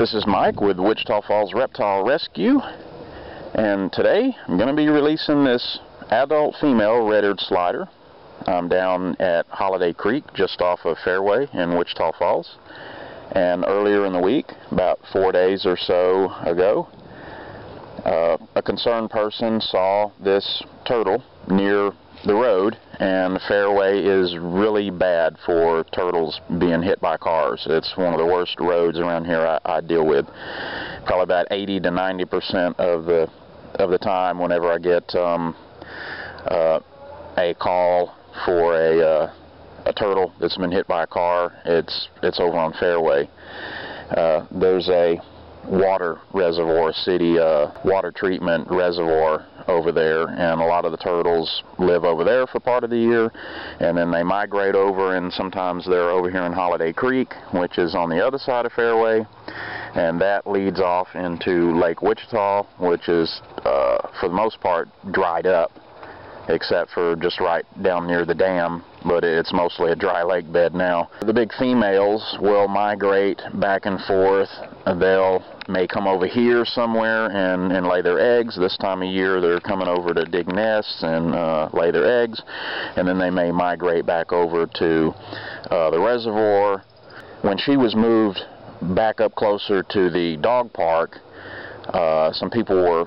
This is Mike with Wichita Falls Reptile Rescue, and today I'm going to be releasing this adult female red-eared slider. I'm down at Holiday Creek just off of Fairway in Wichita Falls, and earlier in the week, about 4 days or so ago, a concerned person saw this turtle near the road, and Fairway is really bad for turtles being hit by cars. It's one of the worst roads around here I deal with. Probably about 80 to 90% of the time whenever I get a call for a turtle that's been hit by a car, it's over on Fairway. There's a water reservoir, city water treatment reservoir over there, and a lot of the turtles live over there for part of the year, and then they migrate over, and sometimes they're over here in Holiday Creek, which is on the other side of Fairway, and that leads off into Lake Wichita, which is for the most part dried up, except for just right down near the dam, but it's mostly a dry lake bed now. The big females will migrate back and forth. They'll may come over here somewhere and lay their eggs. This time of year they're coming over to dig nests and lay their eggs, and then they may migrate back over to the reservoir. When she was moved back up closer to the dog park, some people were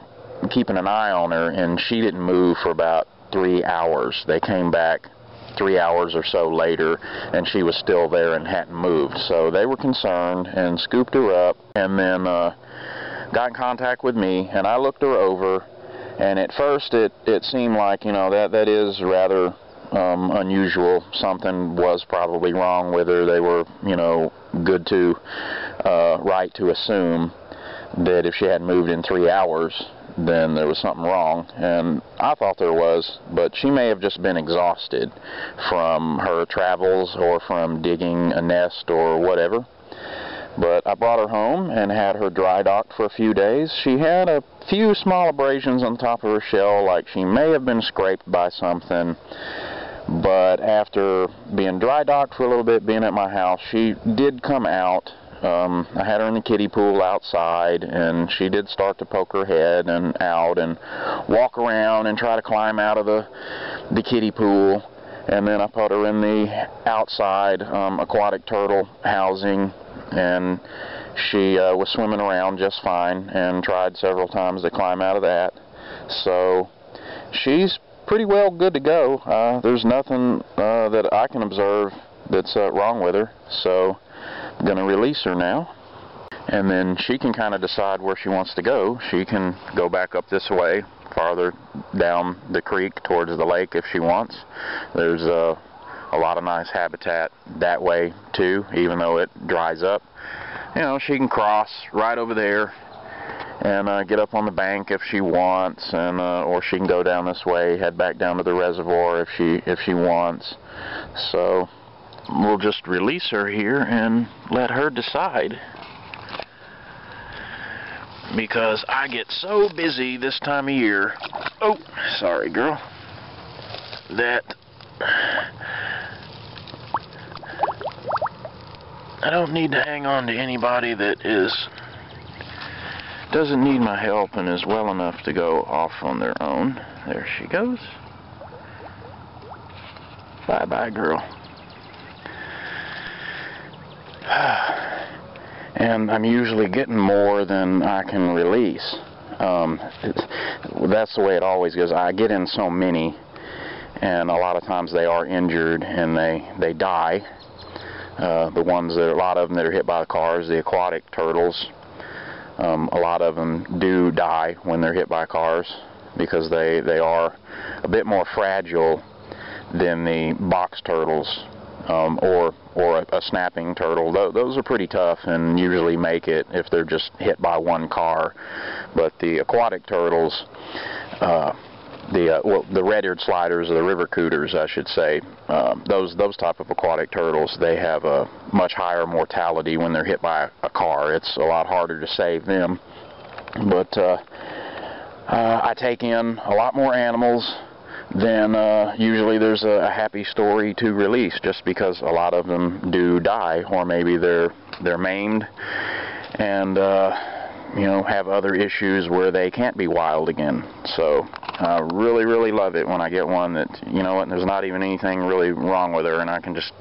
keeping an eye on her, and she didn't move for about 3 hours. They came back 3 hours or so later, and she was still there and hadn't moved. So they were concerned and scooped her up, and then got in contact with me, and I looked her over, and at first it seemed like, you know, that is rather unusual. Something was probably wrong with her. They were, you know, good to right to assume that if she hadn't moved in 3 hours, then there was something wrong, and I thought there was, but she may have just been exhausted from her travels or from digging a nest or whatever. But I brought her home and had her dry docked for a few days. She had a few small abrasions on top of her shell, like she may have been scraped by something, but after being dry docked for a little bit, being at my house, she did come out. I had her in the kiddie pool outside, and she did start to poke her head and out and walk around and try to climb out of the kiddie pool. And then I put her in the outside aquatic turtle housing, and she was swimming around just fine and tried several times to climb out of that. So she's pretty well good to go. There's nothing that I can observe that's wrong with her. So I'm going to release her now, and then she can kind of decide where she wants to go. She can go back up this way, farther down the creek towards the lake if she wants. There's a lot of nice habitat that way too, even though it dries up. You know, she can cross right over there and get up on the bank if she wants, and or she can go down this way, head back down to the reservoir if she wants. So we'll just release her here and let her decide, because I get so busy this time of year, oh, sorry girl, that I don't need to hang on to anybody that doesn't need my help and is well enough to go off on their own. There she goes. Bye-bye, girl. And I'm usually getting more than I can release. That's the way it always goes. I get in so many, and a lot of times they are injured and they die. The ones that, a lot of them that are hit by the cars, the aquatic turtles, a lot of them do die when they're hit by cars, because they are a bit more fragile than the box turtles, or a snapping turtle. Those are pretty tough and usually make it if they're just hit by one car. But the aquatic turtles, the red-eared sliders, or the river cooters, I should say, those type of aquatic turtles, they have a much higher mortality when they're hit by a car. It's a lot harder to save them. But I take in a lot more animals then usually there's a happy story to release, just because a lot of them do die, or maybe they're maimed and you know, have other issues where they can't be wild again. So I really, really love it when I get one that, you know, there's not even anything really wrong with her, and I can just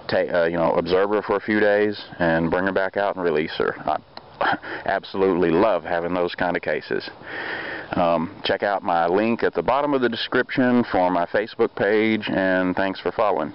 take, you know, observe her for a few days and bring her back out and release her. I absolutely love having those kind of cases. Check out my link at the bottom of the description for my Facebook page, and thanks for following.